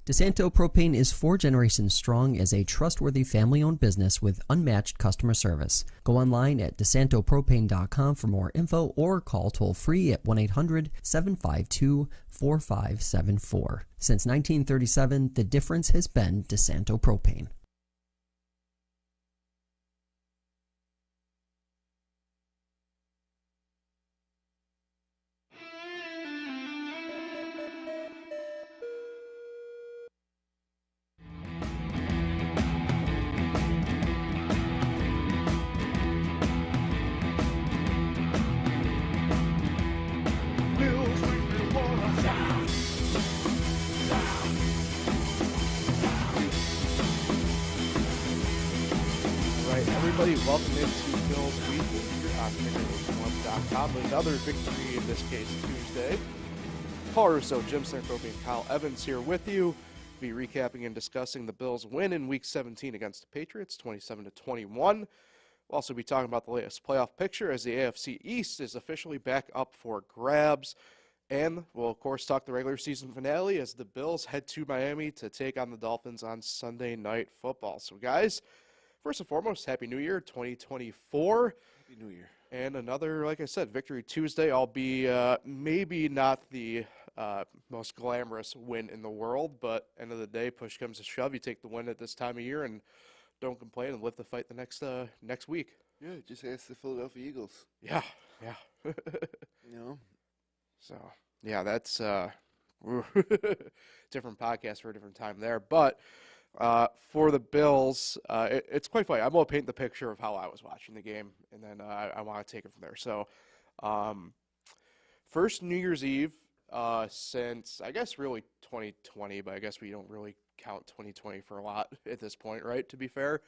DeSanto Propane is 4 generations strong as a trustworthy family-owned business with unmatched customer service. Go online at DeSantoPropane.com for more info or call toll-free at 1-800-752-4574. Since 1937, the difference has been DeSanto Propane. Welcome into Bills Weekly here on Pick'emWithOne.com. Another victory, in this case Tuesday. Paul Russo, Jim Sinicropi, and Kyle Evans here with you. Be recapping and discussing the Bills' win in Week 17 against the Patriots, 27-21. We'll also be talking about the latest playoff picture as the AFC East is officially back up for grabs. And we'll, of course, talk the regular season finale as the Bills head to Miami to take on the Dolphins on Sunday Night Football. So, guys, first and foremost, Happy New Year, 2024. Happy New Year. And another, like I said, Victory Tuesday. I'll be maybe not the most glamorous win in the world, but end of the day, push comes to shove. You take the win at this time of year and don't complain and live the fight the next week. Yeah, just ask the Philadelphia Eagles. Yeah. You know? So, yeah, that's different podcast for a different time there. But for the Bills, it's quite funny. I'm going to paint the picture of how I was watching the game, and then I want to take it from there. So, first New Year's Eve since, I guess, really 2020, but I guess we don't really count 2020 for a lot at this point, right, to be fair.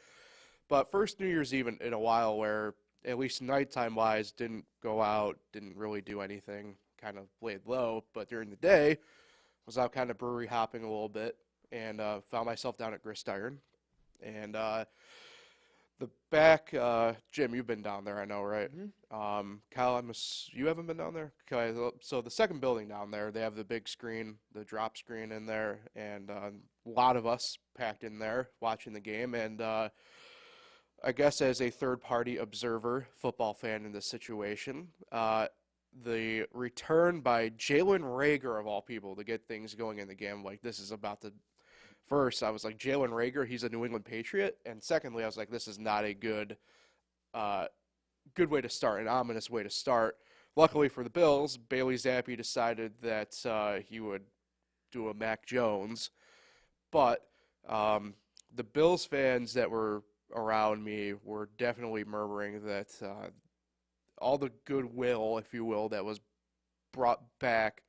But first New Year's Eve in a while where, at least nighttime-wise, didn't go out, didn't really do anything, kind of laid low. But during the day, was out kind of brewery hopping a little bit. And found myself down at Grist Iron. And the back, Jim, you've been down there, I know, right? Mm-hmm. Kyle, you haven't been down there? Okay, so the second building down there, they have the big screen, the drop screen in there, and a lot of us packed in there watching the game. And I guess as a third-party observer, football fan in this situation, the return by Jalen Reagor, of all people, to get things going in the game, like this is about to... First, I was like, Jalen Reagor, he's a New England Patriot. And secondly, I was like, this is not a good way to start, an ominous way to start. Luckily for the Bills, Bailey Zappi decided that he would do a Mac Jones. But the Bills fans that were around me were definitely murmuring that all the goodwill, if you will, that was brought back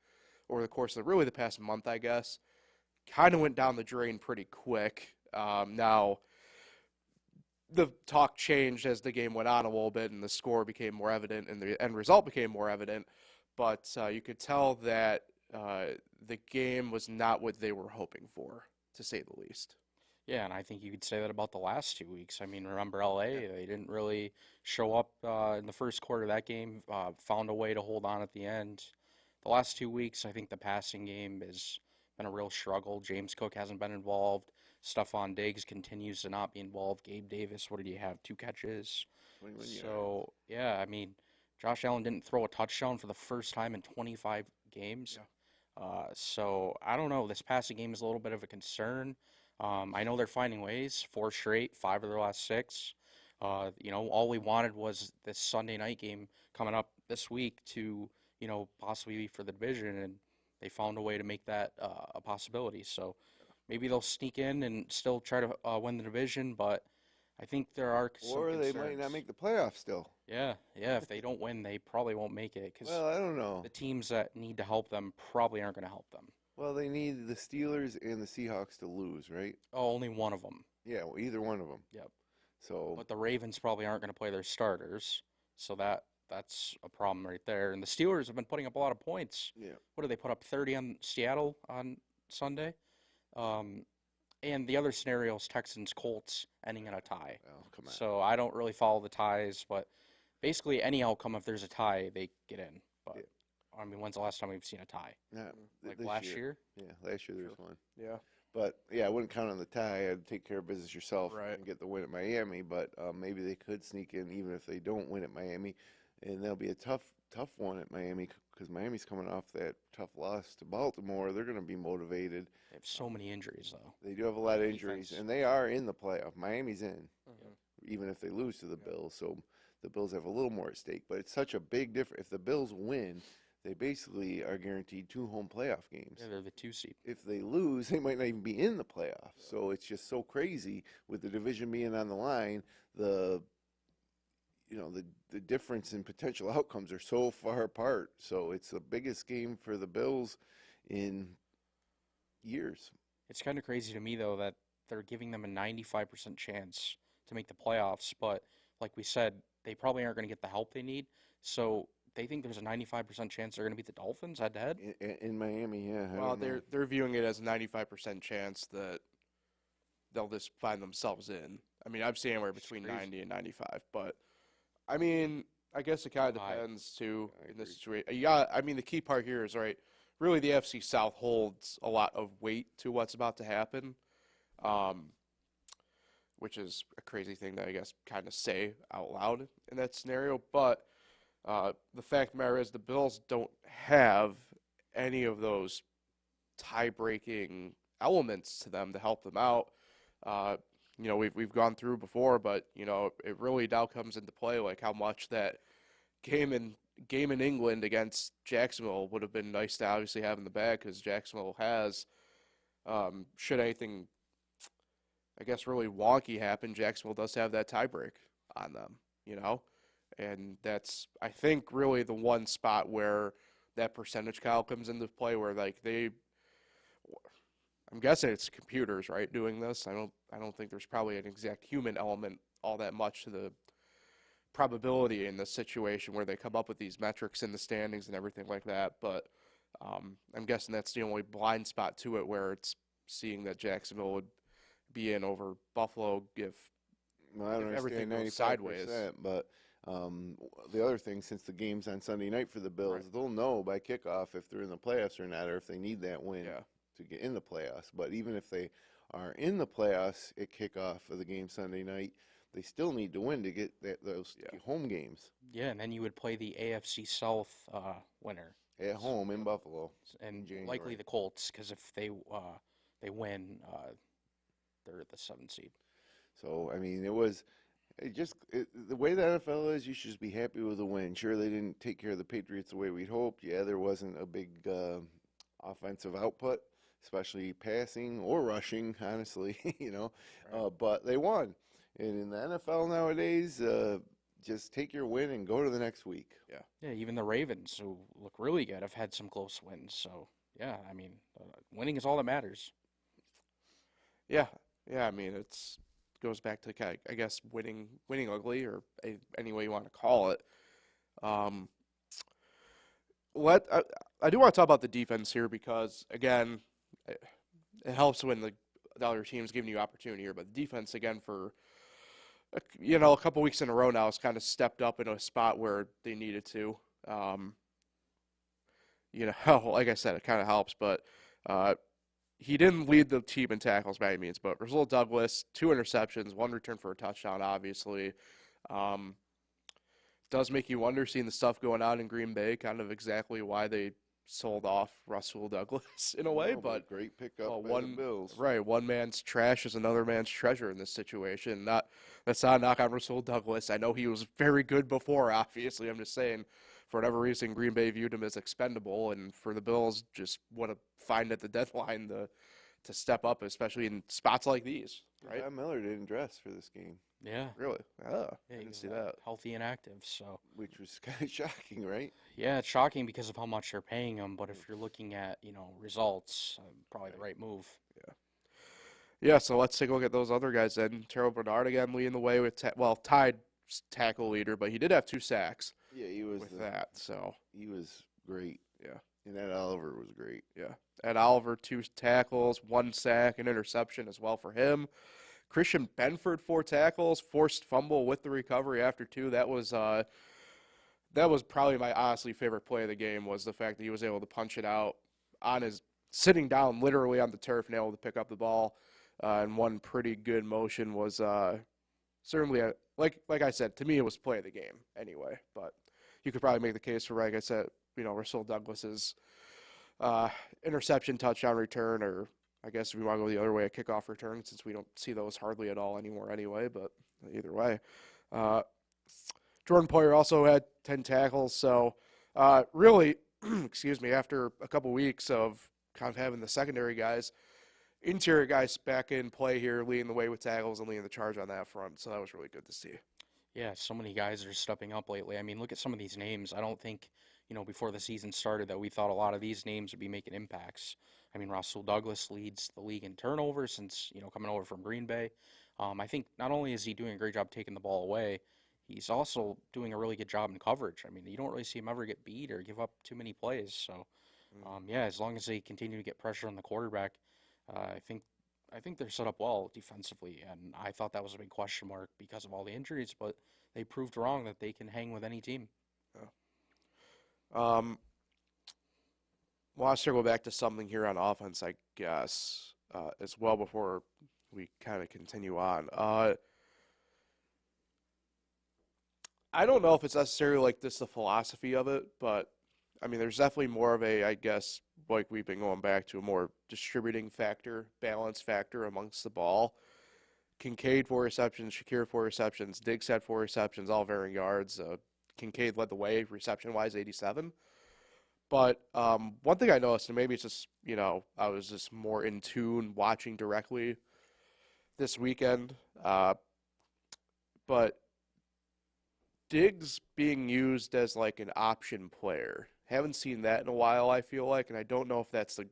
over the course of really the past month, I guess, kind of went down the drain pretty quick. Now, the talk changed as the game went on a little bit and the score became more evident and the end result became more evident. But you could tell that the game was not what they were hoping for, to say the least. Yeah, and I think you could say that about the last 2 weeks. I mean, remember L.A.? They didn't really show up in the first quarter of that game, found a way to hold on at the end. The last 2 weeks, I think the passing game has been a real struggle. James Cook hasn't been involved. Stephon Diggs continues to not be involved. Gabe Davis, what did he have? 2 catches. So, yeah, I mean, Josh Allen didn't throw a touchdown for the first time in 25 games. Yeah. So, I don't know. This passing game is a little bit of a concern. I know they're finding ways. 4 straight, 5 of their last 6. All we wanted was this Sunday night game coming up this week to, possibly be for the division, and they found a way to make that a possibility. So maybe they'll sneak in and still try to win the division, but I think there are some concerns. Or they might not make the playoffs still. Yeah. If they don't win, they probably won't make it. Well, I don't know. The teams that need to help them probably aren't going to help them. Well, they need the Steelers and the Seahawks to lose, right? Oh, only one of them. Yeah, well, either one of them. Yep. So, but the Ravens probably aren't going to play their starters, so that's a problem right there. And the Steelers have been putting up a lot of points. yeah. What did they put up, 30 on Seattle on Sunday? And the other scenario is Texans-Colts ending in a tie. Oh, come on. So I don't really follow the ties, but basically any outcome, if there's a tie, they get in. But I mean, when's the last time we've seen a tie? Yeah, Like this last year? Yeah, last year there was one. Yeah. But yeah, I wouldn't count on the tie. I'd take care of business yourself Right. and get the win at Miami. But maybe they could sneak in even if they don't win at Miami, and that'll be a tough one at Miami because Miami's coming off that tough loss to Baltimore. They're going to be motivated. They have so many injuries, though. They do have a lot of injuries, Defense. and they are in the playoff. Miami's in, Mhm. even if they lose to the Bills. So the Bills have a little more at stake. But it's such a big difference. If the Bills win, they basically are guaranteed 2 home playoff games. Yeah, they're the 2 seed. If they lose, they might not even be in the playoffs. So it's just so crazy with the division being on the line. The difference in potential outcomes are so far apart. So it's the biggest game for the Bills in years. It's kind of crazy to me, though, that they're giving them a 95% chance to make the playoffs. But like we said, they probably aren't going to get the help they need. So they think there's a 95% chance they're going to beat the Dolphins head-to-head. In Miami, yeah. I Well, don't know. they're viewing it as a 95% chance that they'll just find themselves in. I mean, I'm seeing anywhere between crazy. 90 and 95, but I mean, I guess it kind of High. depends too I in this agree. situation. Yeah, I mean, the key part here is right. Really, the AFC South holds a lot of weight to what's about to happen, which is a crazy thing to, I guess, kind of say out loud in that scenario. But the fact of the matter is, the Bills don't have any of those tie-breaking elements to them to help them out. We've gone through before, but it really now comes into play like how much that game in England against Jacksonville would have been nice to obviously have in the bag because Jacksonville has, should anything, I guess, really wonky happen, Jacksonville does have that tiebreak on them, and that's, I think, really the one spot where that percentage count comes into play where I'm guessing it's computers, right, doing this. I don't think there's probably an exact human element all that much to the probability in this situation where they come up with these metrics in the standings and everything like that. But I'm guessing that's the only blind spot to it where it's seeing that Jacksonville would be in over Buffalo if Well, I don't if everything understand goes 95%, sideways. but the other thing, since the game's on Sunday night for the Bills, Right. they'll know by kickoff if they're in the playoffs or not, or if they need that win Yeah. to get in the playoffs. But even if they are in the playoffs at kickoff of the game Sunday night, they still need to win to get those Yeah. home games Yeah, and then you would play the AFC South winner, at home in Buffalo. and January. likely the Colts, because if they win, they're the 7th seed. So I mean, the way the NFL is, you should just be happy with a win. Sure, they didn't take care of the Patriots the way we'd hoped. Yeah, there wasn't a big offensive output, especially passing or rushing, honestly, but they won. And in the NFL nowadays, just take your win and go to the next week. Yeah, even the Ravens, who look really good, have had some close wins. So, yeah, I mean, winning is all that matters. Yeah. I mean, goes back to I guess winning ugly or any way you want to call it. I do want to talk about the defense here because again, it helps when the other team's giving you opportunity here. But the defense again for a couple weeks in a row now has kind of stepped up in a spot where they needed to. Like I said, it kind of helps, but he didn't lead the team in tackles by any means, but Rasul Douglas, 2 interceptions, 1 return for a touchdown, obviously. Does make you wonder, seeing the stuff going on in Green Bay, kind of exactly why they sold off Rasul Douglas in a way. No, But great pickup by one the Bills. right, one man's trash is another man's treasure in this situation. That's not a knock on Rasul Douglas. I know he was very good before, obviously. I'm just saying, for whatever reason, Green Bay viewed him as expendable, and for the Bills, just want to find at the deadline to step up, especially in spots like these, right? Von Miller didn't dress for this game, Yeah. Really? Oh, Yeah, I he didn't was, see that. Healthy and active, so. which was kind of shocking, right? Yeah, it's shocking because of how much they're paying him, but if you're looking at, results, probably the right move. Yeah, so let's take a look at those other guys then. Terrell Bernard again leading the way with, tied tackle leader, but he did have 2 sacks Yeah, he was with that, so. He was great. Yeah. And Ed Oliver was great. Yeah. Ed Oliver, 2 tackles, 1 sack, an interception as well for him. Christian Benford, 4 tackles, forced fumble with the recovery after 2. That was probably my honestly favorite play of the game, was the fact that he was able to punch it out on his sitting down literally on the turf and able to pick up the ball. And one pretty good motion was certainly, like I said, to me it was play of the game anyway. But you could probably make the case for, like I said, Russell Douglas's interception, touchdown return, or I guess if we want to go the other way, a kickoff return, since we don't see those hardly at all anymore anyway. But either way, Jordan Poyer also had 10 tackles. So really, excuse me, after a couple weeks of kind of having the secondary guys, interior guys back in play here, leading the way with tackles and leading the charge on that front. So that was really good to see. Yeah, so many guys are stepping up lately. I mean, look at some of these names. I don't think, before the season started that we thought a lot of these names would be making impacts. I mean, Russell Douglas leads the league in turnovers since, coming over from Green Bay. I think not only is he doing a great job taking the ball away, he's also doing a really good job in coverage. I mean, you don't really see him ever get beat or give up too many plays. So, yeah, as long as they continue to get pressure on the quarterback, I think they're set up well defensively, and I thought that was a big question mark because of all the injuries, but they proved wrong that they can hang with any team. Yeah. Well, I'll circle back to something here on offense, I guess, as well before we kind of continue on. I don't know if it's necessarily like this the philosophy of it, but I mean, there's definitely more of a, I guess, like we've been going back to a more distributing factor, balance factor amongst the ball. Kincaid 4 receptions, Shakir 4 receptions, Diggs had 4 receptions, all varying yards. Kincaid led the way reception-wise, 87. But one thing I noticed, and maybe it's just, I was just more in tune watching directly this weekend, but Diggs being used as like an option player. Haven't seen that in a while, I feel like, and I don't know if that's the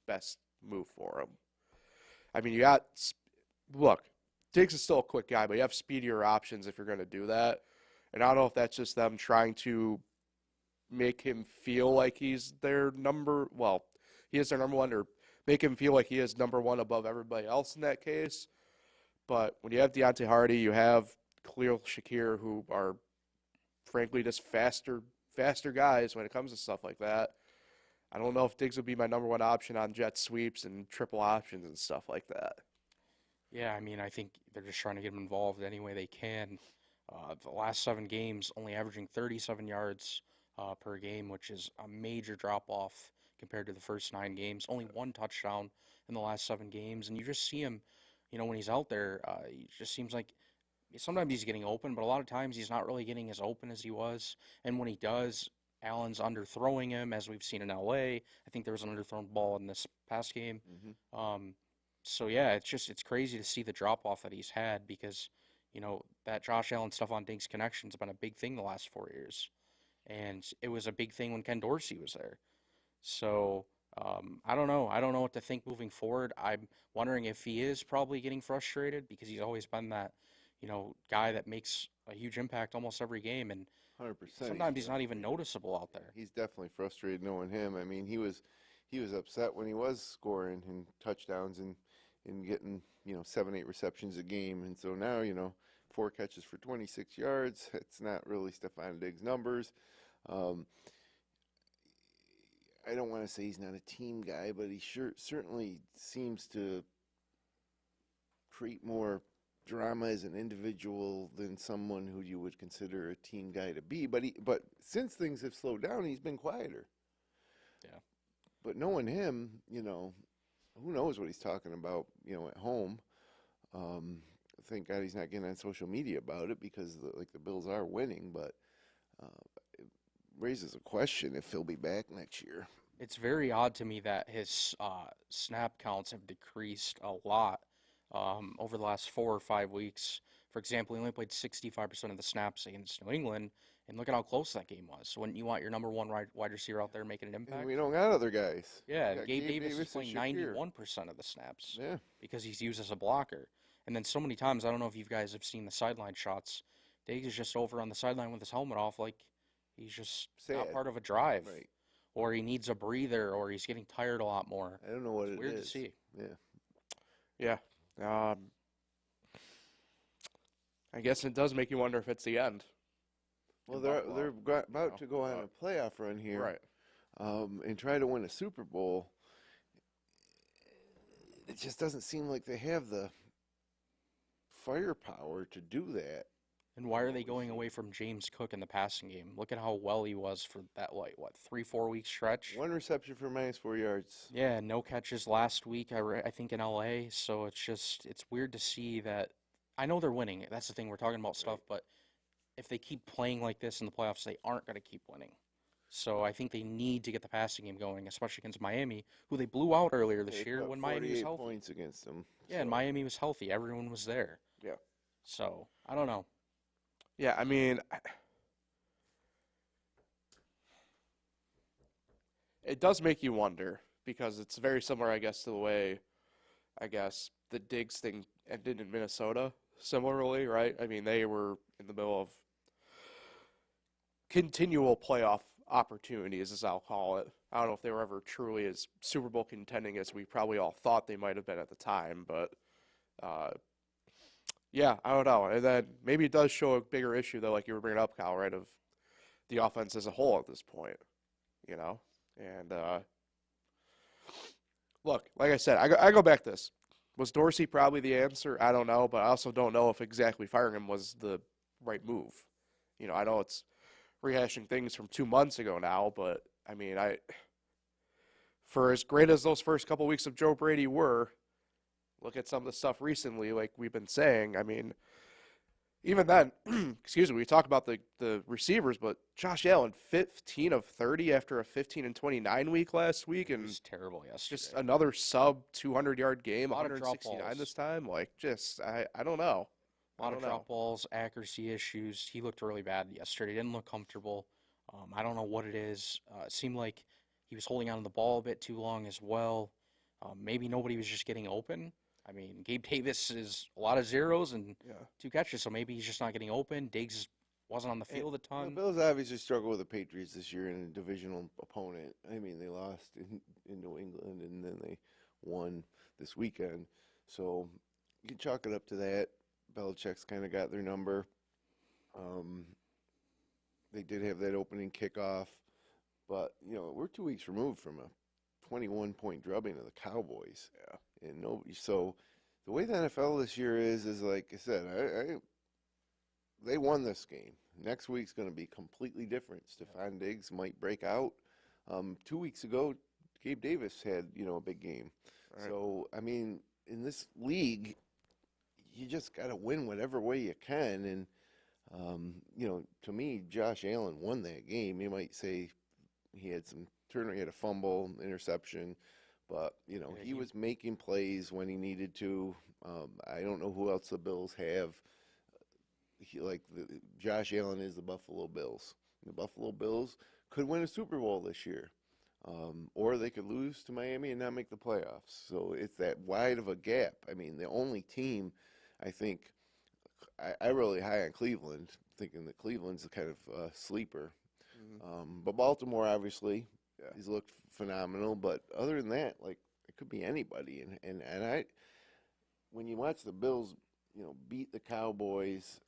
best move for him. I mean, look, Diggs is still a quick guy, but you have speedier options if you're going to do that. And I don't know if that's just them trying to make him feel like he's their he is their number one, or make him feel like he is number one above everybody else in that case. But when you have Deontay Hardy, you have Khalil Shakir, who are frankly just faster guys when it comes to stuff like that. I don't know if Diggs would be my number one option on jet sweeps and triple options and stuff like that. Yeah, I mean, I think they're just trying to get him involved any way they can. The last 7 games, only averaging 37 yards per game, which is a major drop-off compared to the first 9 games. Only 1 touchdown in the last 7 games. And you just see him, when he's out there, it just seems like sometimes he's getting open, but a lot of times he's not really getting as open as he was. And when he does, Allen's underthrowing him, as we've seen in LA. I think there was an underthrown ball in this past game. Mm-hmm. So, yeah, it's crazy to see the drop-off that he's had because, that Josh Allen stuff on Diggs connection has been a big thing the last 4 years. And it was a big thing when Ken Dorsey was there. So, I don't know. I don't know what to think moving forward. I'm wondering if he is probably getting frustrated because he's always been that, guy that makes a huge impact almost every game. And 100%. Sometimes he's not even noticeable out there. He's definitely frustrated knowing him. I mean, he was upset when he was scoring and touchdowns and getting 7-8 receptions a game, and so now 4 catches for 26 yards. It's not really Stephon Diggs' numbers. I don't want to say he's not a team guy, but he certainly seems to create more drama as an individual than someone who you would consider a team guy to be. But since things have slowed down, he's been quieter. Yeah. But knowing him, who knows what he's talking about, at home. Thank God he's not getting on social media about it because the Bills are winning, but it raises a question if he'll be back next year. It's very odd to me that his snap counts have decreased a lot over the last 4 or 5 weeks. For example, he only played 65% of the snaps against New England, and look at how close that game was. So wouldn't you want your number one wide receiver out there making an impact? And we don't got other guys. Yeah, Gabe Davis is playing 91% of the snaps because he's used as a blocker. And then so many times, I don't know if you guys have seen the sideline shots, Diggs is just over on the sideline with his helmet off like he's just not part of a drive. Right. Or he needs a breather, or he's getting tired a lot more. I don't know what it's it weird is. To see. Yeah. I guess it does make you wonder if it's the end. Well, they're about to go on a playoff run here, right? And try to win a Super Bowl. it just doesn't seem like they have the firepower to do that. And why are they going away from James Cook in the passing game? Look at how well he was for that, 3-4 week stretch? 1 reception for -4 yards. Yeah, no catches last week, I think, in LA. So it's weird to see that. I know they're winning. That's the thing. We're talking about stuff, but if they keep playing like this in the playoffs, they aren't going to keep winning. So I think they need to get the passing game going, especially against Miami, who they blew out earlier this They year put when Miami was 48 healthy. points against them. Yeah, and Miami was healthy. Everyone was there. Yeah. So I don't know. Yeah, I mean, it does make you wonder because it's very similar, I guess, to the way, I guess, the Diggs thing ended in Minnesota. Similarly, right? I mean, they were in the middle of continual playoff opportunities, as I'll call it. I don't know if they were ever truly as Super Bowl contending as we probably all thought they might have been at the time, but yeah, I don't know. And then maybe it does show a bigger issue, though, like you were bringing up, Kyle, right, of the offense as a whole at this point, you know? And look, like I said, I go back to this. Was Dorsey probably the answer? I don't know, but I also don't know if exactly firing him was the right move. You know, I know it's rehashing things from 2 months ago now, but, I mean, for as great as those first couple weeks of Joe Brady were, look at some of the stuff recently, like we've been saying. I mean, even then, excuse me, we talk about the receivers, but Josh Allen, 15 of 30 after a 15-29 week last week, It and was terrible yesterday. just another sub 200-yard game, A lot of drop 169 balls. this time. Like, just, I don't know. A lot I of don't know. drop balls, accuracy issues. He looked really bad yesterday. Didn't look comfortable. I don't know what it is. It seemed like he was holding on to the ball a bit too long as well. Maybe nobody was just getting open. I mean, Gabe Davis is a lot of zeros and Yeah. 2 catches, so maybe he's just not getting open. Diggs wasn't on the field a The ton. Bills obviously struggle with the Patriots this year in a divisional opponent. I mean, they lost in New England, and then they won this weekend. So you can chalk it up to that. Belichick's kind of got their number. They did have that opening kickoff, but, you know, we're 2 weeks removed from a 21-point drubbing of the Cowboys. Yeah. And so the way the NFL this year is like I said, they won this game. Next week's going to be completely different. Stephon Diggs might break out. 2 weeks ago, Gabe Davis had, a big game. Right. So, I mean, in this league, you just got to win whatever way you can. And, to me, Josh Allen won that game. You might say he had some turnover, he had a fumble, interception. But, he was making plays when he needed to. I don't know who else the Bills have. Josh Allen is the Buffalo Bills. The Buffalo Bills could win a Super Bowl this year. Or they could lose to Miami and not make the playoffs. So it's that wide of a gap. I mean, the only team, I think, I really high on Cleveland, thinking that Cleveland's a kind of sleeper. Mm-hmm. But Baltimore, obviously, Yeah. he's looked phenomenal. But other than that, it could be anybody. And when you watch the Bills, beat the Cowboys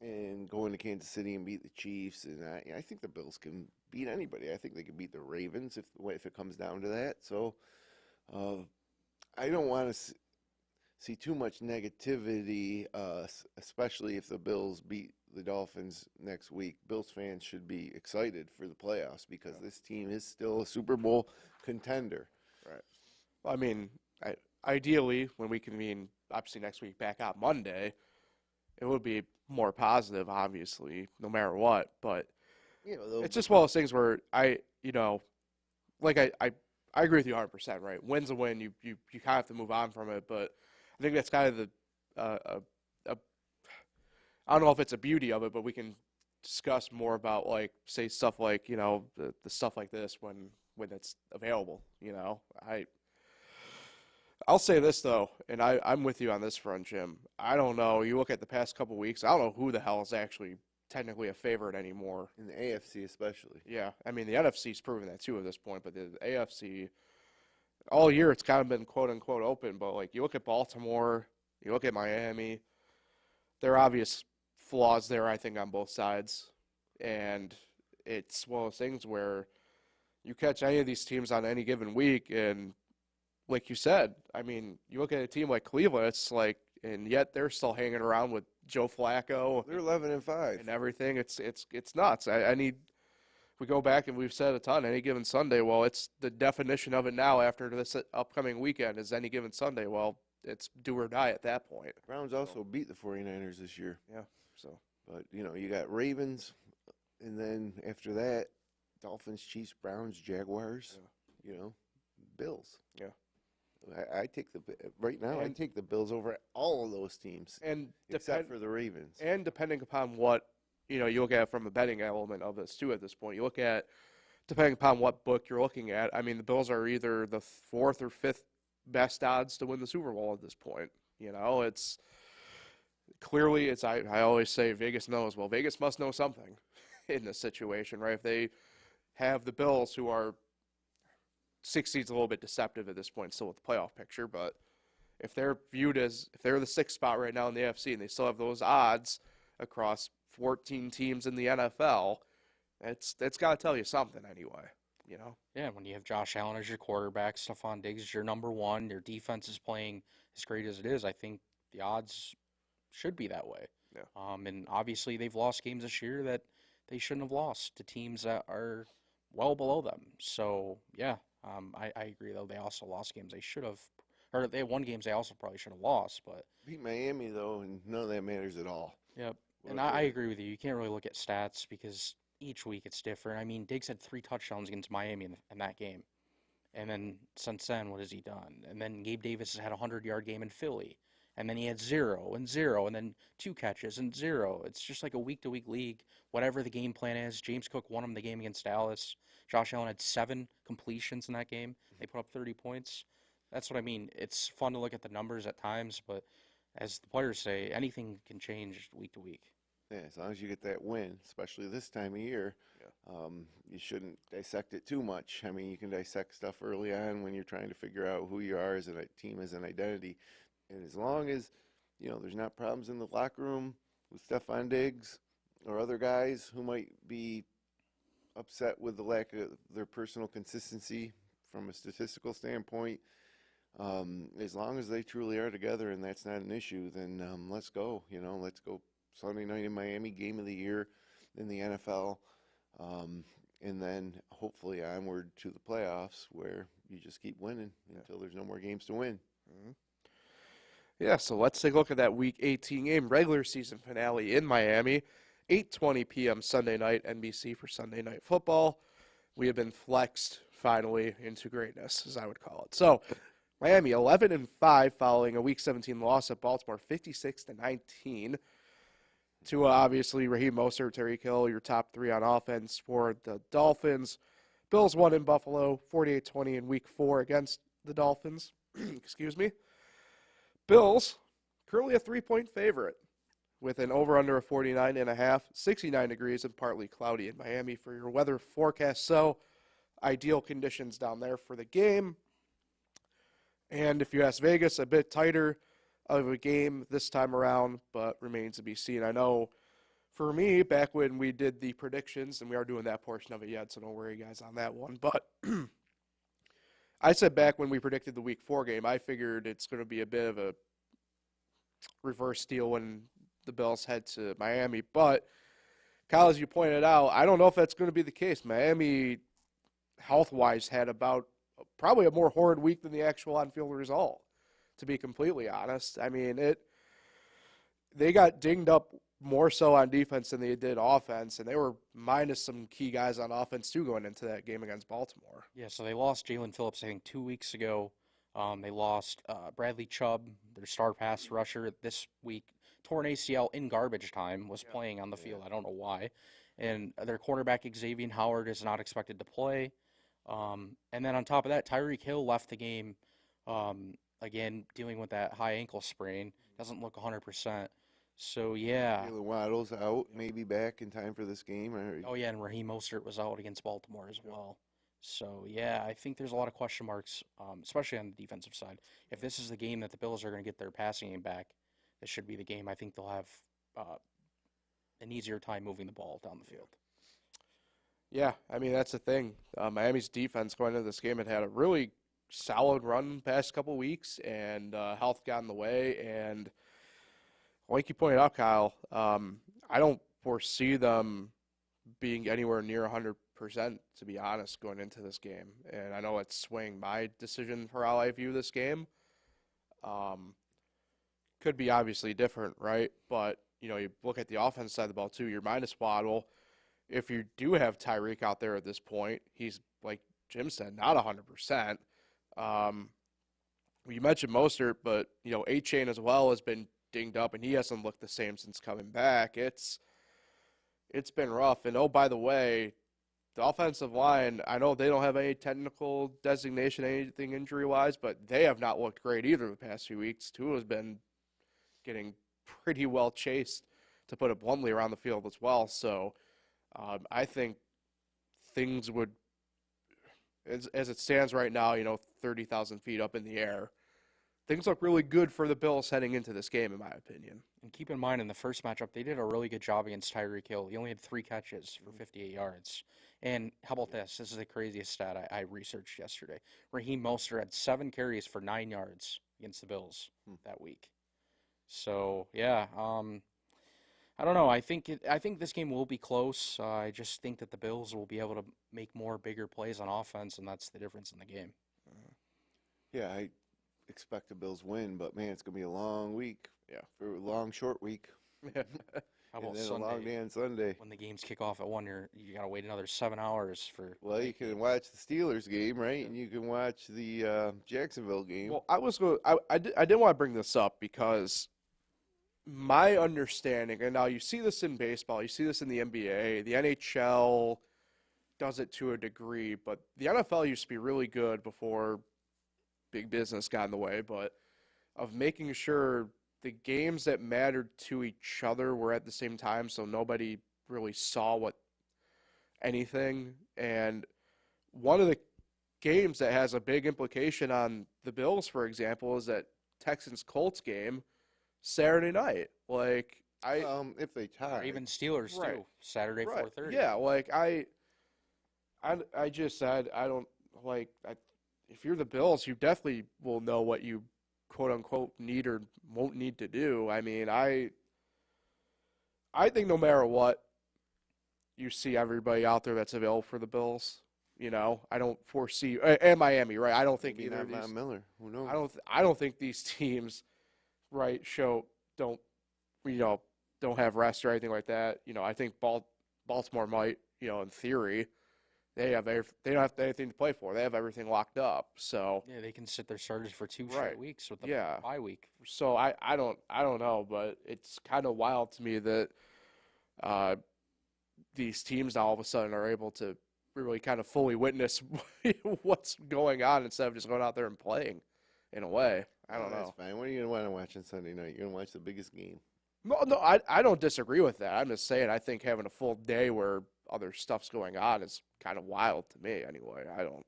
and go into Kansas City and beat the Chiefs, and I think the Bills can beat anybody. I think they can beat the Ravens if it comes down to that. So I don't want to see too much negativity, especially if the Bills beat the Dolphins next week. Bills fans should be excited for the playoffs because this team is still a Super Bowl contender. Right. Well, I mean, ideally, when we convene, obviously next week back on Monday, it would be more positive, obviously, no matter what. But it's just one of those things where I agree with you 100%, right? Win's a win. You kind of have to move on from it. But I think that's kind of the I don't know if it's a beauty of it, but we can discuss more about, say stuff like, the stuff like this when it's available, I'll say this, though, and I'm with you on this front, Jim. I don't know. You look at the past couple weeks, I don't know who the hell is actually technically a favorite anymore. In the AFC especially. Yeah, I mean, the NFC's proven that, too, at this point, but the AFC, all year it's kind of been quote-unquote open, but, you look at Baltimore, you look at Miami, there are obvious flaws there, I think, on both sides, and it's one of those things where you catch any of these teams on any given week, and like you said, I mean, you look at a team like Cleveland, it's like, and yet they're still hanging around with Joe Flacco They're 11-5 and everything. It's nuts. I need. We go back and we've said a ton. Any given Sunday, well, it's the definition of it now after this upcoming weekend is any given Sunday. Well, it's do or die at that point. Browns also beat the 49ers this year. Yeah. So, But, you got Ravens, and then after that, Dolphins, Chiefs, Browns, Jaguars, Bills. Yeah. I take right now. I take the Bills over all of those teams, and except for the Ravens. And depending upon what you look at from a betting element of this too. At this point, you look at depending upon what book you're looking at. I mean, the Bills are either the 4th or 5th best odds to win the Super Bowl at this point. It's clearly I always say Vegas knows. Well, Vegas must know something in this situation, right? If they have the Bills, who are 6 seeds, a little bit deceptive at this point, still with the playoff picture, but if they're viewed as if they're the 6th spot right now in the AFC and they still have those odds across 14 teams in the NFL, that's got to tell you something anyway. Yeah, when you have Josh Allen as your quarterback, Stephon Diggs is your number one, your defense is playing as great as it is, I think the odds should be that way. Yeah. And obviously they've lost games this year that they shouldn't have lost to teams that are well below them. So, yeah, I agree, though. They also lost games they should have, or they won games they also probably should have lost. But Beat Miami, though, and none of that matters at all. Yep. And I agree with you. You can't really look at stats because each week it's different. I mean, Diggs had 3 touchdowns against Miami in that game. And then since then, what has he done? And then Gabe Davis has had a 100-yard game in Philly. And then he had 0 and 0, and then 2 catches and 0. It's just like a week-to-week league. Whatever the game plan is, James Cook won him the game against Dallas. Josh Allen had 7 completions in that game. They put up 30 points. That's what I mean. It's fun to look at the numbers at times, but as the players say, anything can change week to week. Yeah, as long as you get that win, especially this time of year, you shouldn't dissect it too much. I mean, you can dissect stuff early on when you're trying to figure out who you are as a team, as an identity. And as long as, there's not problems in the locker room with Stephon Diggs or other guys who might be upset with the lack of their personal consistency from a statistical standpoint, as long as they truly are together and that's not an issue, then let's go. Let's go Sunday night in Miami, game of the year in the NFL, and then hopefully onward to the playoffs where you just keep winning until there's no more games to win. Mm-hmm. Yeah, so let's take a look at that Week 18 game, regular season finale in Miami, 8:20 p.m. Sunday night, NBC for Sunday Night Football. We have been flexed finally into greatness, as I would call it. So, Miami 11-5 following a Week 17 loss at Baltimore, 56-19. To obviously Raheem Mostert, Tyreek Hill, your top 3 on offense for the Dolphins. Bills won in Buffalo, 48-20 in Week 4 against the Dolphins. Excuse me. Bills, currently a 3-point favorite with an over-under of 49.5, 69 degrees and partly cloudy in Miami for your weather forecast. So, ideal conditions down there for the game. And if you ask Vegas, a bit tighter of a game this time around, but remains to be seen. I know for me, back when we did the predictions, and we are doing that portion of it yet, so don't worry, guys, on that one. But I said back when we predicted the Week 4 game, I figured it's going to be a bit of a reverse deal when the Bills head to Miami. But, Kyle, as you pointed out, I don't know if that's going to be the case. Miami, health-wise, had probably a more horrid week than the actual on-field result, to be completely honest. I mean, they got dinged up more so on defense than they did offense, and they were minus some key guys on offense too going into that game against Baltimore. Yeah, so they lost Jalen Phillips, I think, 2 weeks ago. They lost Bradley Chubb, their star pass rusher, this week. Torn ACL in garbage time, was playing on the field. I don't know why. And their quarterback, Xavier Howard, is not expected to play. And then on top of that, Tyreek Hill left the game, again, dealing with that high ankle sprain. Doesn't look 100%. So, yeah. Jalen Waddle's out, maybe back in time for this game. Oh, yeah, and Raheem Mostert was out against Baltimore as well. So, yeah, I think there's a lot of question marks, especially on the defensive side. If this is the game that the Bills are going to get their passing game back, this should be the game. I think they'll have an easier time moving the ball down the field. Yeah, I mean, that's the thing. Miami's defense going into this game had a really solid run past couple weeks, and health got in the way. And like you pointed out, Kyle, I don't foresee them being anywhere near 100%, to be honest, going into this game. And I know it's swaying my decision for how I view this game. Could be obviously different, right? But, you look at the offense side of the ball, too. You're minus Waddle. If you do have Tyreek out there at this point, he's, like Jim said, not 100%. You mentioned Mostert, but, A-Chain as well has been dinged up, and he hasn't looked the same since coming back. It's been rough. And, oh, by the way, the offensive line, I know they don't have any technical designation, anything injury-wise, but they have not looked great either the past few weeks. Tua has been getting pretty well chased, to put it bluntly, around the field as well. So I think things would, as it stands right now, 30,000 feet up in the air, things look really good for the Bills heading into this game, in my opinion. And keep in mind, in the first matchup, they did a really good job against Tyreek Hill. He only had 3 catches for 58 yards. And how about this? This is the craziest stat I researched yesterday. Raheem Mostert had 7 carries for 9 yards against the Bills that week. So, yeah, I don't know. I think this game will be close. I just think that the Bills will be able to make more bigger plays on offense, and that's the difference in the game. Yeah, I expect the Bills win, but man, it's gonna be a long week. Yeah, for a long, short week. How about and then Sunday? a long day on Sunday. When the games kick off at 1, you gotta wait another 7 hours for. Well, you can watch the Steelers game, right? And you can watch the Jacksonville game. Well, I didn't want to bring this up because my understanding, and now you see this in baseball, you see this in the NBA, the NHL does it to a degree, but the NFL used to be really good before big business got in the way, but of making sure the games that mattered to each other were at the same time, so nobody really saw anything. And one of the games that has a big implication on the Bills, for example, is that Texans-Colts game Saturday night. Like, if they tie, or even Steelers Right. too, Saturday Right. 4:30. Yeah, like I just said, I don't like. If you're the Bills, you definitely will know what you quote unquote need or won't need to do. I mean, I think no matter what, you see everybody out there that's available for the Bills. I don't foresee and Miami, right? I don't think maybe either not of these. Von Miller. Who knows? I don't think these teams, right? Don't have rest or anything like that. I think Baltimore might. In theory, they don't have anything to play for. They have everything locked up. So Yeah, they can sit their starters for 2 Right. straight weeks with the Yeah. bye week. So I don't know, but it's kind of wild to me that these teams now all of a sudden are able to really kind of fully witness what's going on instead of just going out there and playing. In a way, I don't know. That's fine. What are you gonna want to watch on Sunday night? You're gonna watch the biggest game. No, I don't disagree with that. I'm just saying I think having a full day where other stuff's going on is kind of wild to me. Anyway, I don't.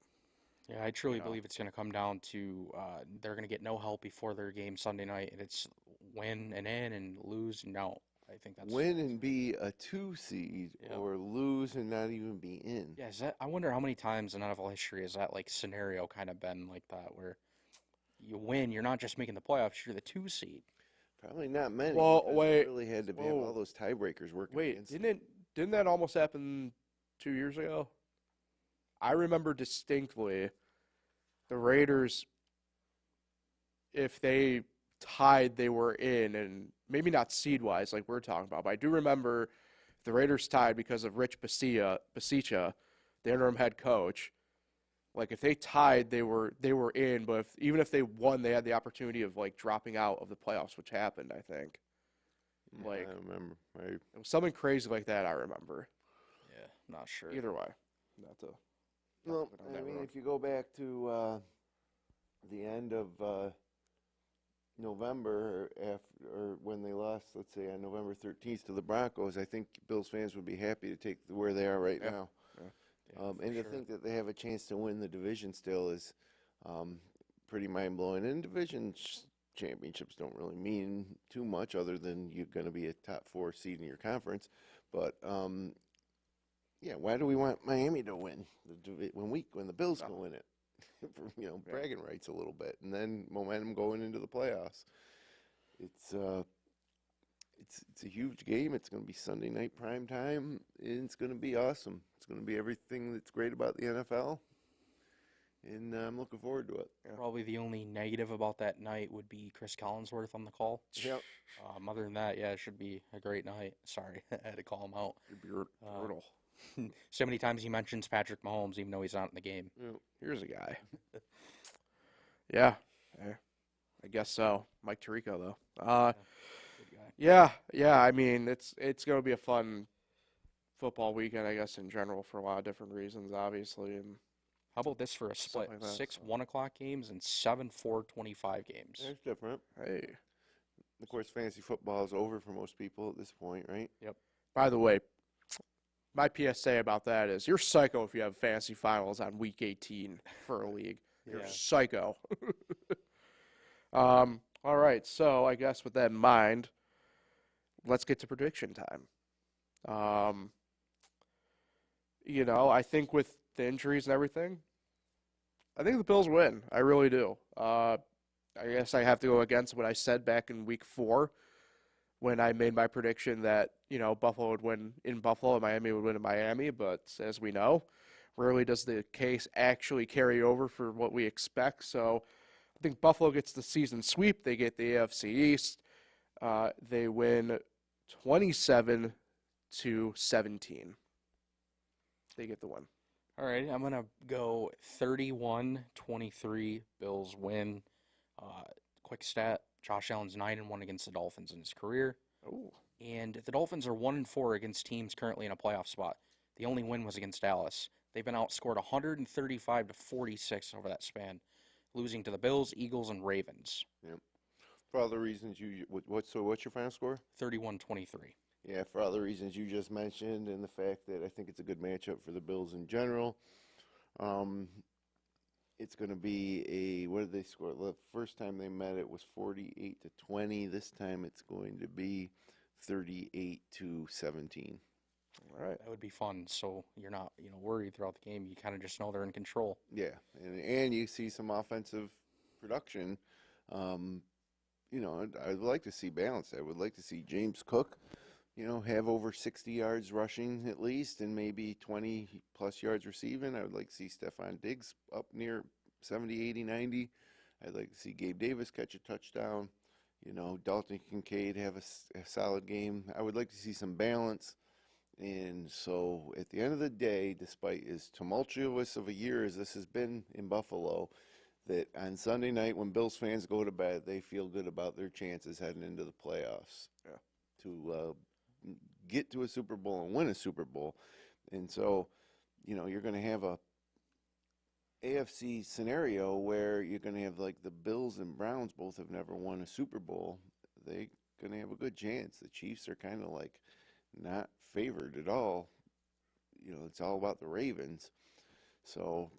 Yeah, I truly know. believe it's going to come down to they're going to get no help before their game Sunday night, and it's win and in and lose and out. I think that's Win and be a 2 seed, Yeah. or lose and not even be in. Yeah, I wonder how many times in NFL history has that scenario kind of been like that, where you win, you're not just making the playoffs, you're the 2 seed. Probably not many. Well, because wait. it really had to be have Whoa. all those tiebreakers working Wait, against them. didn't that almost happen 2 years ago? I remember distinctly the Raiders, if they tied, they were in, and maybe not seed-wise like we're talking about, but I do remember the Raiders tied because of Rich Bisaccia, the interim head coach. Like, if they tied, they were in, but even if they won, they had the opportunity of, dropping out of the playoffs, which happened, I think. Yeah, I remember. Right. It was something crazy like that, I remember. Yeah, not sure. Either way. Not to Well, go down I that mean, road. if you go back to the end of November, or when they lost, let's say on November 13th to the Broncos, I think Bills fans would be happy to take where they are right Yeah. now. Yeah, for And to sure. think that they have a chance to win the division still is pretty mind-blowing. And championships don't really mean too much other than you're going to be a top 4 seed in your conference. But, yeah, why do we want Miami to win when the Bills can win it? for bragging rights a little bit, and then momentum going into the playoffs. It's a huge game. It's going to be Sunday night prime time, and it's going to be awesome. It's going to be everything that's great about the NFL, and I'm looking forward to it. Probably the only negative about that night would be Chris Collinsworth on the call. Yep. Other than that, yeah, it should be a great night. Sorry, I had to call him out. It'd be brutal. So many times he mentions Patrick Mahomes, even though he's not in the game. Here's a guy. Yeah, I guess so. Mike Tirico, though. Good guy. Yeah. I mean, it's going to be a fun football weekend, I guess, in general, for a lot of different reasons, obviously. And How about this for a split? like that, 6 so. 1 o'clock games and 7 4:25 games. It's different. hey, Of course, fantasy football is over for most people at this point, right? by the way, my PSA about that is you're psycho if you have fantasy finals on week 18 for a league. You're Yeah. psycho. All right, so I guess with that in mind, let's get to prediction time. I think with the injuries and everything, I think the Bills win. I really do. I guess I have to go against what I said back in week 4 when I made my prediction that, Buffalo would win in Buffalo and Miami would win in Miami. But as we know, rarely does the case actually carry over for what we expect. So I think Buffalo gets the season sweep. They get the AFC East. They win 27-17. They get the win. All right, I'm going to go 31-23 Bills win. Quick stat, Josh Allen's 9-1 against the Dolphins in his career. Oh, And the Dolphins are 1-4 against teams currently in a playoff spot. The only win was against Dallas. They've been outscored 135-46 over that span, losing to the Bills, Eagles, and Ravens. For all the reasons what's your final score? 31-23. Yeah, for all the reasons you just mentioned, and the fact that I think it's a good matchup for the Bills in general. It's going to be what did they score? The first time they met, it was 48-20. This time, it's going to be 38-17. all right. That would be fun. So you're not, worried throughout the game. You kind of just know they're in control. Yeah, and you see some offensive production. I'd like to see balance. I would like to see James Cook, have over 60 yards rushing at least, and maybe 20-plus yards receiving. I would like to see Stephon Diggs up near 70, 80, 90. I'd like to see Gabe Davis catch a touchdown. Dalton Kincaid have a solid game. I would like to see some balance. And so at the end of the day, despite as tumultuous of a year as this has been in Buffalo, that on Sunday night when Bills fans go to bed, they feel good about their chances heading into the playoffs. Yeah. To get to a Super Bowl and win a Super Bowl. And so, you're going to have a AFC scenario where you're going to have like the Bills and Browns both have never won a Super Bowl. They're going to have a good chance. The Chiefs are kind of like not favored at all. It's all about the Ravens. So,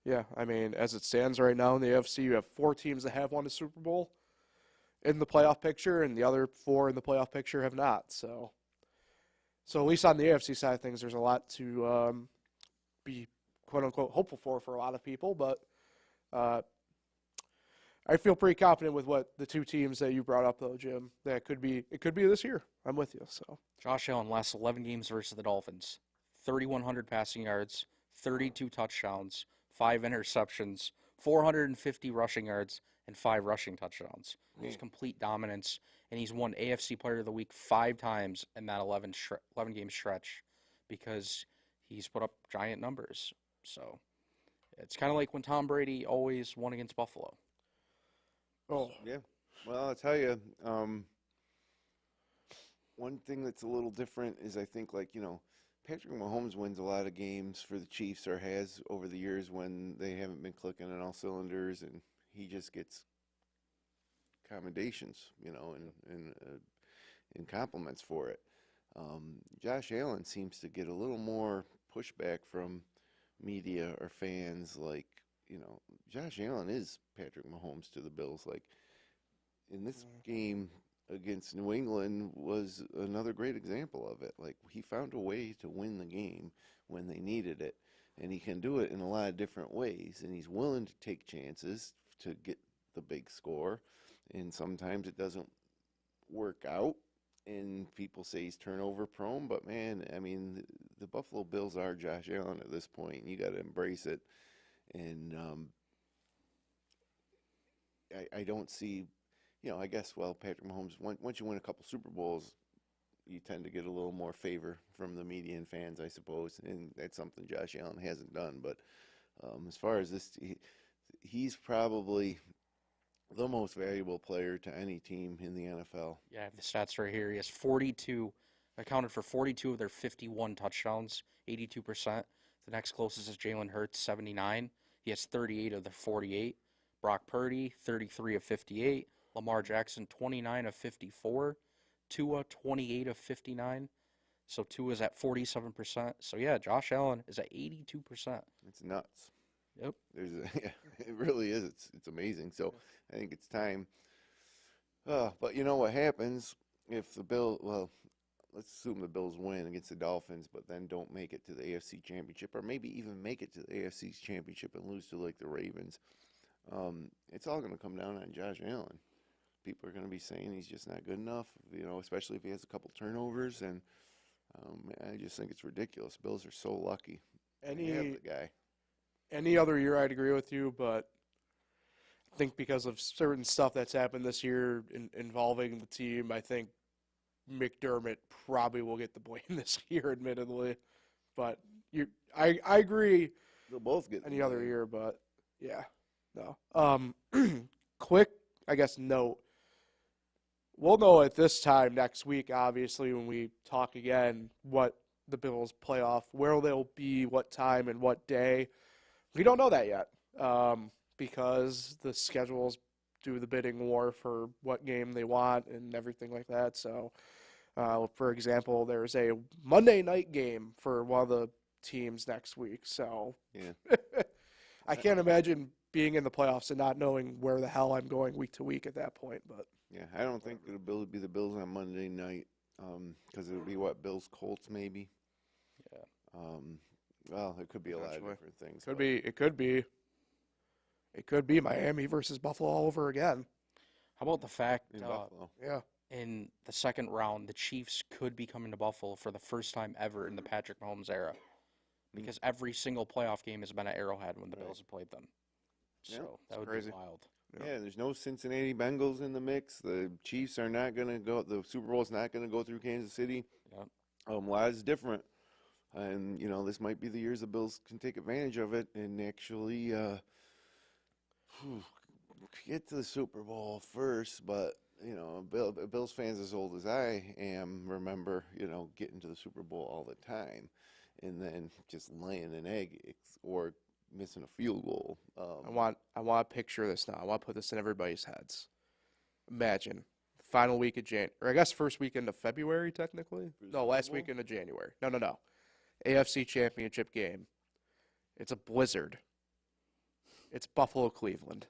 Yeah, I mean, as it stands right now in the AFC, you have 4 teams that have won a Super Bowl in the playoff picture, and the other 4 in the playoff picture have not. So at least on the AFC side of things, there's a lot to be quote-unquote hopeful for a lot of people. But I feel pretty confident with what the 2 teams that you brought up, though, Jim. That it could be this year. I'm with you. So Josh Allen last 11 games versus the Dolphins. 3,100 passing yards, 32 touchdowns, 5 interceptions, 450 rushing yards, and 5 rushing touchdowns. He's complete dominance, and he's won AFC Player of the Week 5 times in that 11-game stretch because he's put up giant numbers. So it's kind of like when Tom Brady always won against Buffalo. Oh, yeah. Well, I'll tell you, one thing that's a little different is I think, Patrick Mahomes wins a lot of games for the Chiefs or has over the years when they haven't been clicking on all cylinders, and he just gets commendations, and compliments for it. Josh Allen seems to get a little more pushback from media or fans. Josh Allen is Patrick Mahomes to the Bills. In this game against New England was another great example of it. He found a way to win the game when they needed it. and he can do it in a lot of different ways, and he's willing to take chances to get the big score, and sometimes it doesn't work out, and people say he's turnover prone, but man, I mean, the Buffalo Bills are Josh Allen at this point, and you got to embrace it, and I don't see, I guess, Patrick Mahomes, once you win a couple Super Bowls, you tend to get a little more favor from the media and fans, I suppose, and that's something Josh Allen hasn't done. But as far as this, he's probably the most valuable player to any team in the NFL. Yeah, I have the stats right here. He has 42, accounted for 42 of their 51 touchdowns, 82%. The next closest is Jalen Hurts, 79. He has 38 of the 48. Brock Purdy, 33 of 58. Lamar Jackson, 29 of 54. Tua, 28 of 59. So Tua's at 47%. So, yeah, Josh Allen is at 82%. It's nuts. Yep. Yeah, it really is. It's amazing. So I think it's time. But you know what happens if the Bills, let's assume the Bills win against the Dolphins, but then don't make it to the AFC Championship, or maybe even make it to the AFC Championship and lose to like the Ravens. It's all going to come down on Josh Allen. People are going to be saying he's just not good enough, especially if he has a couple turnovers, and I just think it's ridiculous. Bills are so lucky. They have the guy. Any other year, I'd agree with you, but I think because of certain stuff that's happened this year involving the team, I think McDermott probably will get the blame this year, admittedly. But I agree. They'll both get any other year, but yeah, no. Quick, I guess, note. We'll know at this time next week, obviously, when we talk again, what the Bills playoff, where they'll be, what time, and what day. We don't know that yet because the schedules do the bidding war for what game they want and everything like that. So, for example, there's a Monday night game for one of the teams next week. So yeah. I can't imagine being in the playoffs and not knowing where the hell I'm going week to week at that point. But yeah, I don't think it'll be the Bills on Monday night because it'll be Bills Colts maybe. Yeah. Well, it could be a lot of different things. It could be Miami versus Buffalo all over again. How about the fact In Buffalo. Yeah. in the second round, the Chiefs could be coming to Buffalo for the first time ever in the Patrick Mahomes era, because every single playoff game has been at Arrowhead when the Bills have played them. So Yeah, that would crazy. be wild. Yeah, there's no Cincinnati Bengals in the mix. The Chiefs are not going to go. The Super Bowl is not going to go through Kansas City. Yep. A lot is different. And, this might be the years the Bills can take advantage of it and actually get to the Super Bowl first. But, Bills fans as old as I am remember, getting to the Super Bowl all the time and then just laying an egg or missing a field goal. I want to picture this now. I want to put this in everybody's heads. Imagine final week of January, or I guess first weekend of February, technically. No, last weekend of January. No. AFC Championship game. It's a blizzard. It's Buffalo, Cleveland.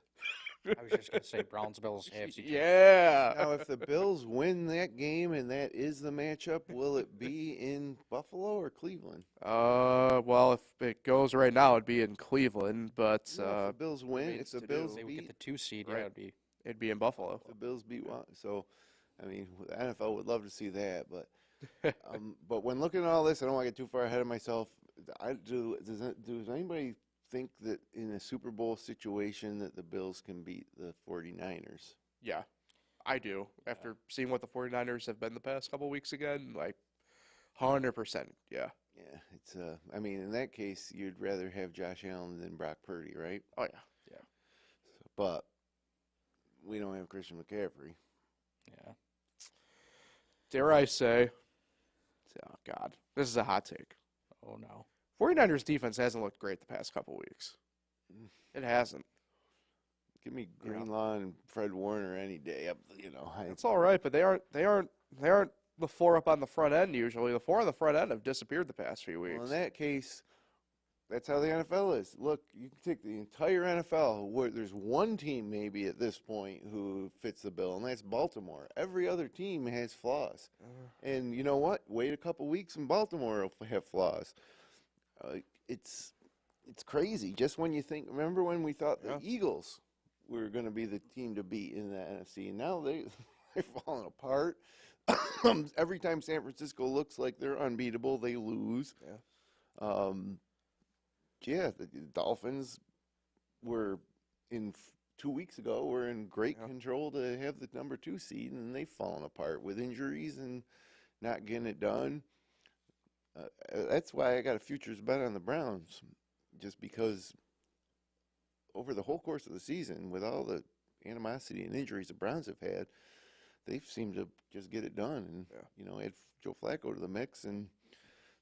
I was just going to say Browns-Bills AFC. Yeah. Now, if the Bills win that game and that is the matchup, will it be in Buffalo or Cleveland? Well, if it goes right now, it'd be in Cleveland, but If the Bills win, if the Bills They would get beat, the 2 seed. Right. Yeah, it'd be in Buffalo. the Bills beat one. So, the NFL would love to see that. But but when looking at all this, I don't want to get too far ahead of myself. Does anybody think that in a Super Bowl situation that the Bills can beat the 49ers? Yeah, I do. After seeing what the 49ers have been the past couple weeks again, 100%. Yeah. Yeah, it's in that case, you'd rather have Josh Allen than Brock Purdy, right? Oh, yeah. Yeah. But we don't have Christian McCaffrey. Yeah. Dare I say, oh, God, this is a hot take. Oh, no. 49ers defense hasn't looked great the past couple weeks. It hasn't. Give me Greenlaw and Fred Warner any day. It's all right, but they aren't the four up on the front end usually. The four on the front end have disappeared the past few weeks. Well, in that case, that's how the NFL is. Look, you can take the entire NFL where there's one team maybe at this point who fits the bill, and that's Baltimore. Every other team has flaws. And you know what? Wait a couple weeks and Baltimore will have flaws. It's it's crazy. Just when you think, remember when we thought the Yeah. Eagles were going to be the team to beat in the NFC, and now they're falling apart. Every time San Francisco looks like they're unbeatable, they lose. Yeah. The Dolphins were 2 weeks ago were in great control to have the number 2 seed, and they've fallen apart with injuries and not getting it done. That's why I got a futures bet on the Browns, just because over the whole course of the season, with all the animosity and injuries the Browns have had, they've seemed to just get it done and add Joe Flacco to the mix, and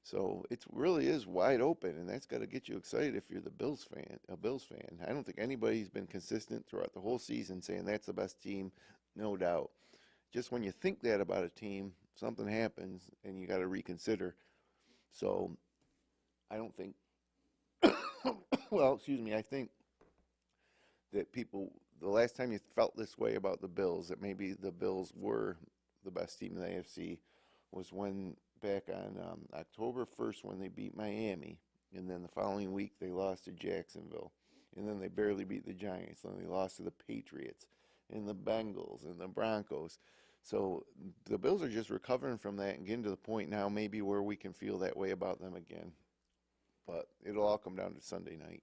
so it really is wide open, and that's got to get you excited if you're a Bills fan. I don't think anybody's been consistent throughout the whole season saying that's the best team, no doubt. Just when you think that about a team, something happens and you got to reconsider. So I don't think I think that the last time you felt this way about the Bills, that maybe the Bills were the best team in the AFC, was when back on October 1st when they beat Miami, and then the following week they lost to Jacksonville, and then they barely beat the Giants, and they lost to the Patriots and the Bengals and the Broncos. So the Bills are just recovering from that and getting to the point now maybe where we can feel that way about them again. But it'll all come down to Sunday night.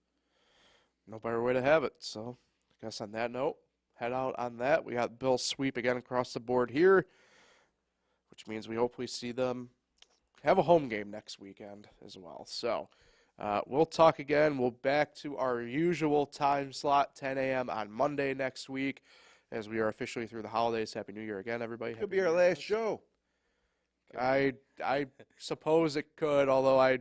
No better way to have it. So I guess on that note, head out on that. We got Bills sweep again across the board here, which means we hopefully see them have a home game next weekend as well. So we'll talk again. We'll back to our usual time slot, 10 a.m. on Monday next week, as we are officially through the holidays. Happy New Year again, everybody. Could be our last show. I suppose it could, although I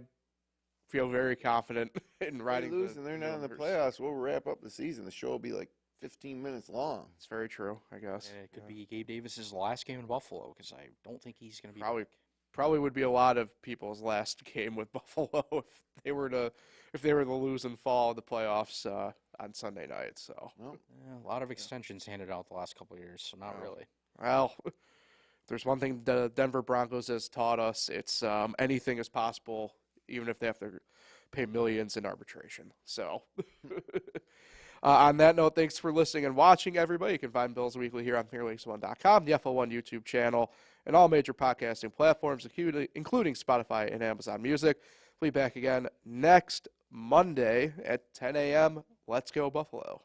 feel very confident in riding. They lose and they're not in the playoffs. We'll wrap up the season. The show will be like 15 minutes long. It's very true, I guess. And it could be Gabe Davis's last game in Buffalo, because I don't think he's going to be Probably would be a lot of people's last game with Buffalo if they were to lose and fall in the playoffs on Sunday night. So a lot of extensions handed out the last couple of years, so not really. Well, if there's one thing the Denver Broncos has taught us, it's anything is possible, even if they have to pay millions in arbitration. So on that note, thanks for listening and watching, everybody. You can find Bills Weekly here on PremierLeague1.com, the FL1 YouTube channel, and all major podcasting platforms, including Spotify and Amazon Music. We'll be back again next Monday at 10 a.m. Let's go Buffalo.